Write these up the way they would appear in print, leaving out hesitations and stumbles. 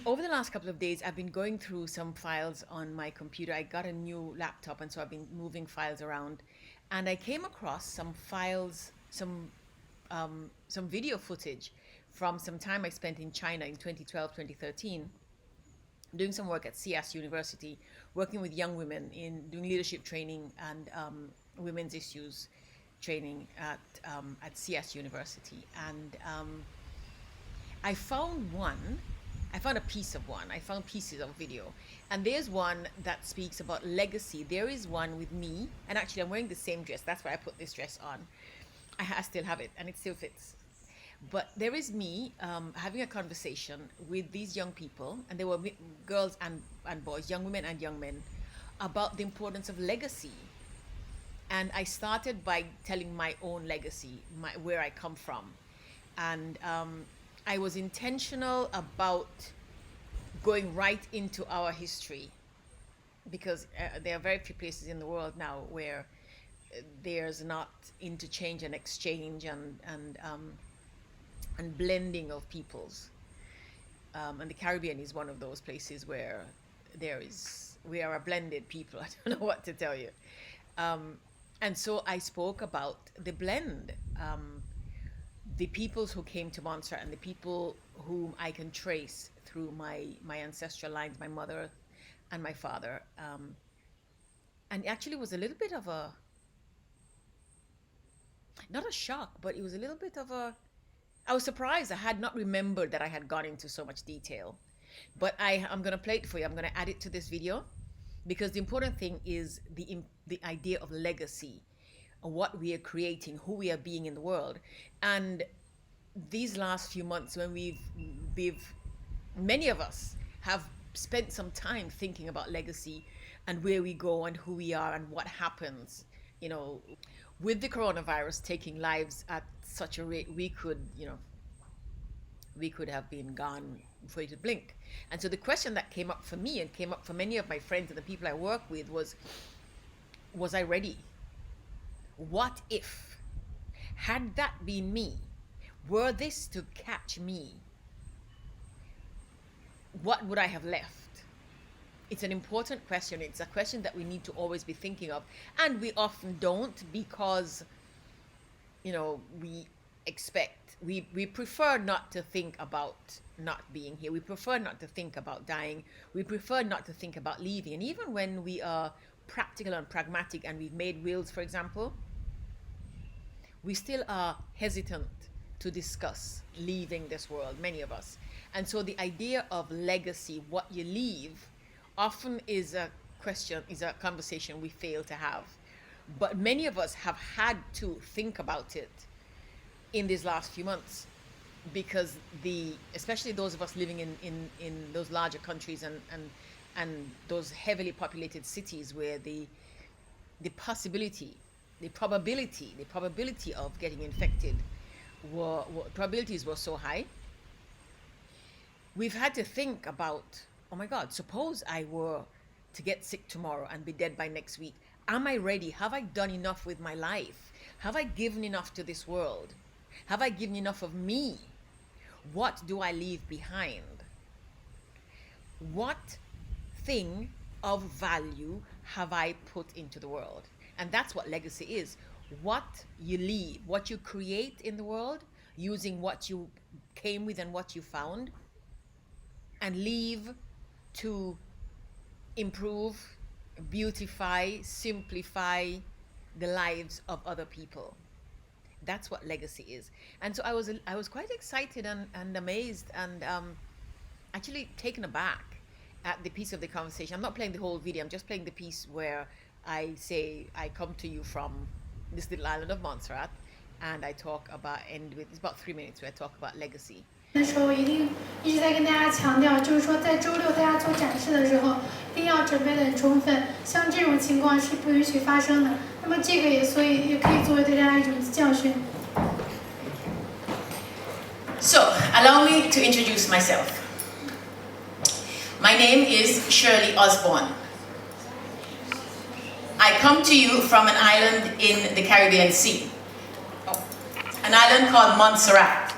Over the last couple of days, I've been going through some files on my computer. I got a new laptop, and so I've been moving files around. And I came across some files, some video footage from some time I spent in China in 2012, 2013, doing some work at CS University, working with young women in doing leadership training and women's issues training at CS University. And I found a piece of one. I found pieces of video. And there's one that speaks about legacy. There is one with me, and actually I'm wearing the same dress. That's why I put this dress on. I still have it, and it still fits. But there is me having a conversation with these young people, and there were girls and boys, young women and young men, about the importance of legacy. And I started by telling my own legacy, where I come from. And I was intentional about going right into our history, because there are very few places in the world now where there's not interchange and exchange and blending of peoples. And the Caribbean is one of those places where we are a blended people. I don't know what to tell you. And so I spoke about the blend. The peoples who came to Montserrat and the people whom I can trace through my ancestral lines, my mother and my father. And actually was a little bit of not a shock, but it was a little bit of I was surprised. I had not remembered that I had gone into so much detail. But I'm going to play it for you. I'm going to add it to this video, because the important thing is the idea of legacy, what we are creating, who we are being in the world. And these last few months, when many of us have spent some time thinking about legacy and where we go and who we are and what happens, with the coronavirus taking lives at such a rate, we could have been gone before you could blink. And so the question that came up for me and came up for many of my friends and the people I work with was I ready? What if? Had that been me? Were this to catch me? What would I have left? It's an important question. It's a question that we need to always be thinking of. And we often don't, because, we prefer not to think about not being here. We prefer not to think about dying. We prefer not to think about leaving. And even when we are practical and pragmatic and we've made wills, for example, we still are hesitant to discuss leaving this world, many of us. And so the idea of legacy, what you leave, often is a conversation we fail to have. But many of us have had to think about it in these last few months, because especially those of us living in those larger countries and those heavily populated cities where the probability of getting infected probabilities were so high. We've had to think about, oh my God, suppose I were to get sick tomorrow and be dead by next week. Am I ready? Have I done enough with my life? Have I given enough to this world? Have I given enough of me? What do I leave behind? What thing of value have I put into the world? And that's what legacy is. What you leave, what you create in the world, using what you came with and what you found, and leave to improve, beautify, simplify the lives of other people. That's what legacy is. And so I was quite excited and amazed and actually taken aback at the piece of the conversation. I'm not playing the whole video. I'm just playing the piece where I say I come to you from this little island of Montserrat, and I talk about, it's about 3 minutes where I talk about legacy. 的时候一定一直在跟大家强调，就是说在周六大家做展示的时候，一定要准备得很充分，像这种情况是不允许发生的。那么这个所以也可以作为对大家一种教训。So, allow me to introduce myself. My name is Shirley Osborne. I come to you from an island in the Caribbean Sea, an island called Montserrat.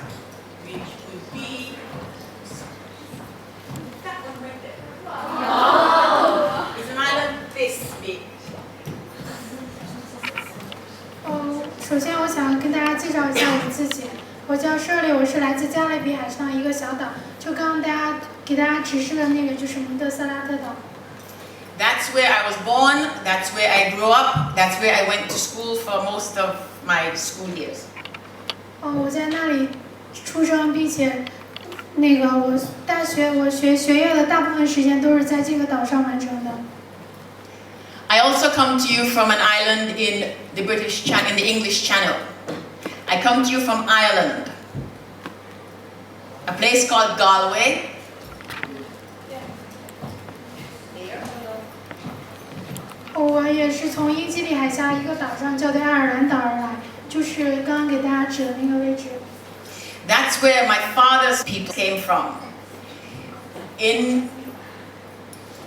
我叫Shirley，我是来自加勒比海上一个小岛，就刚刚给大家指示的那个就是蒙特萨拉特岛。That's where I was born, that's where I grew up, that's where I went to school for most of my school years. 我在那里出生，并且那个我大学我学业的大部分时间都是在这个岛上完成的。I also come to you from an island in the in the English Channel. I come to you from Ireland, a place called Galway. 我也是从英吉利海峡一个岛上叫做爱尔兰岛而来，就是刚刚给大家指的那个位置。That's where my father's people came from. In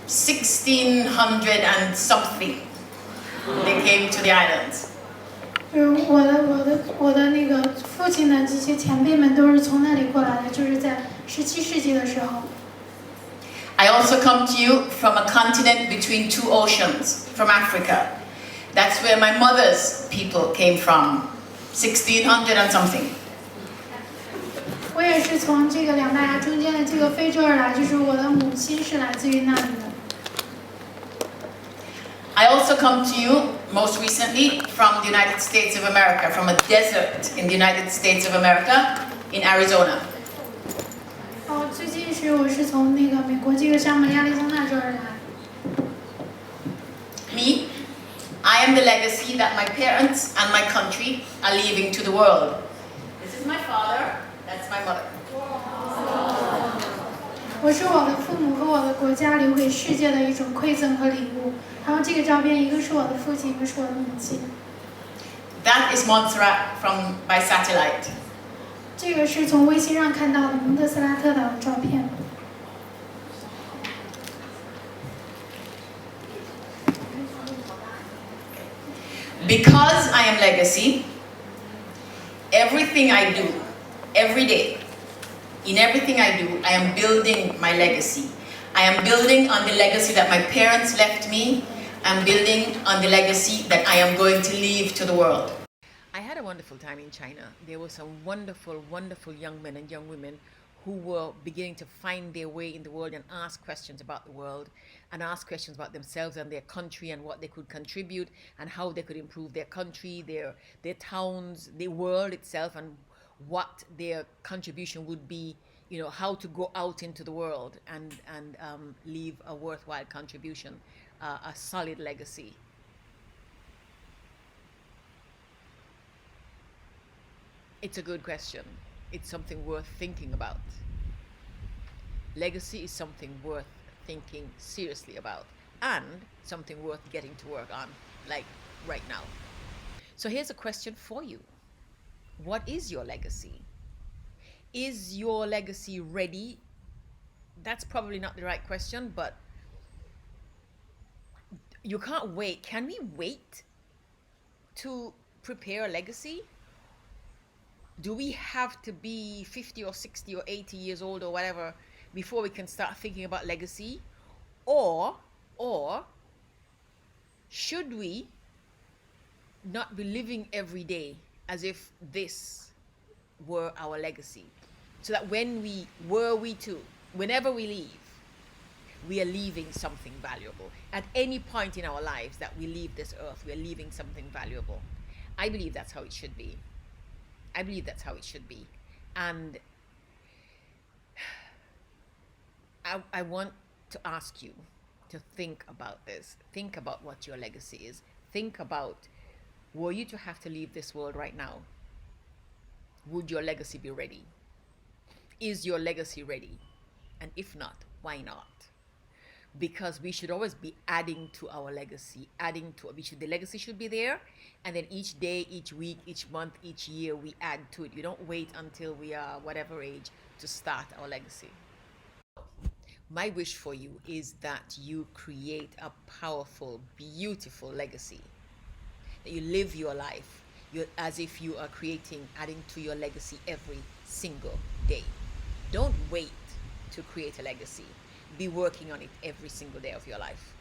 1600 and something, they came to the islands. 我的那个父亲的这些前辈们都是从那里过来的，就是在17世纪的时候。I also come to you from a continent between two oceans, from Africa. That's where my mother's people came from, 1600 and something. 我也是从这个两大洋中间的这个非洲而来，就是我的母亲是来自于那里的。I also come to you most recently from the United States of America, from a desert in the United States of America, in Arizona. 最近我是从那个美国这个沙漠亚利桑那州而来。Me, I am the legacy that my parents and my country are leaving to the world. This is my father, that's my mother. 我是我的父母和我的国家留给世界的一种馈赠和礼物。然后这个照片，一个是我的父亲，一个是我的母亲。That is Montserrat by satellite. 这个是从卫星上看到的蒙特萨拉特岛的照片。Because I am legacy, everything I do, every day, in everything I do, I am building my legacy. I am building on the legacy that my parents left me. I'm building on the legacy that I am going to leave to the world. I had a wonderful time in China. There were some wonderful, wonderful young men and young women who were beginning to find their way in the world and ask questions about the world and ask questions about themselves and their country and what they could contribute and how they could improve their country, their towns, the world itself, and what their contribution would be, you know, how to go out into the world and leave a worthwhile contribution, a solid legacy. It's a good question. It's something worth thinking about. Legacy is something worth thinking seriously about and something worth getting to work on, like right now. So here's a question for you. What is your legacy? Is your legacy ready? That's probably not the right question, but you can't wait. Can we wait to prepare a legacy? Do we have to be 50 or 60 or 80 years old or whatever before we can start thinking about legacy? Or should we not be living every day as if this were our legacy? So that whenever we leave, we are leaving something valuable. At any point in our lives that we leave this earth, we are leaving something valuable. I believe that's how it should be. I believe that's how it should be. And I want to ask you to think about this. Think about what your legacy is. Think about, were you to have to leave this world right now, would your legacy be ready? Is your legacy ready? And if not, why not? Because we should always be adding to our legacy, the legacy should be there, and then each day, each week, each month, each year, we add to it. You don't wait until we are whatever age to start our legacy. My wish for you is that you create a powerful, beautiful legacy. That you live your life as if you are adding to your legacy every single day. Don't wait to create a legacy. Be working on it every single day of your life.